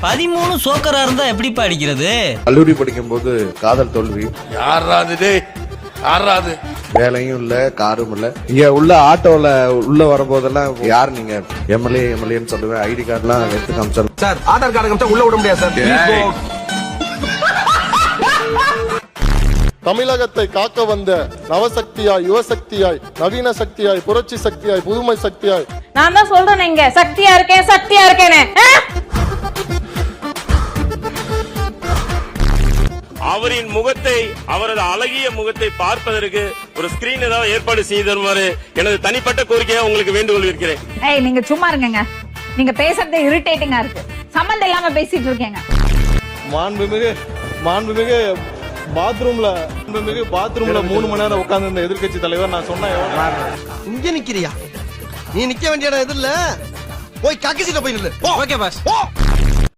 13 சோக்கரா இருந்தா எப்படிப்பா அடிக்கிறது? கல்லூரி படிக்கும் போது காதல் தோல்வி. யாராது வேலையும் இல்ல, காரும் இல்ல. இங்க உள்ள ஆட்டோல உள்ள வரும்போதெல்லாம் யார் நீங்க எம்எல்ஏன்னு சொல்லுவேன். ஐடி கார்டுலாம் எடுத்து காமிச்சாரு சார். ஆதார் கார்டு காமிச்சா உள்ள விட முடியாது சார். தமிழகத்தை காக்க வந்த நவசக்தியாய், யுவசக்தியாய், நவீன சக்தியாய், புரட்சி சக்தியாய், புதுமை சக்தியாய் நான் தான் சொல்றேன் இங்க சக்தியா இருக்கேன்னு. அவரின் முகத்தை, அவரது அழகிய முகத்தை பார்ப்பதற்கு ஒரு ஸ்கிரீன் ஏதாவது ஏற்பாடு செய்து தருமாறு எனது தனிப்பட்ட கோரிக்கையை உங்களுக்கு வேண்டுகோள் இருக்கிறேன். நீங்க சும்மா இருங்க. நீங்க பேசுறது இரிட்டேட்டிங்கா இருக்கு. சம்பந்தம் இல்லாம பேசிட்டு இருக்கீங்க. மாண்புமிகு பாத்ரூம்ல 3 மணி நேரம் உட்கார்ந்து இருந்த எதிர்க்கட்சி தலைவர் நான் சொன்னேன். இங்க நிக்கிறியா? நீ நிக்க வேண்டிய இடம் எது இல்ல, போய் கக்கிசிட்ட போய் நில்லு. Okay pass.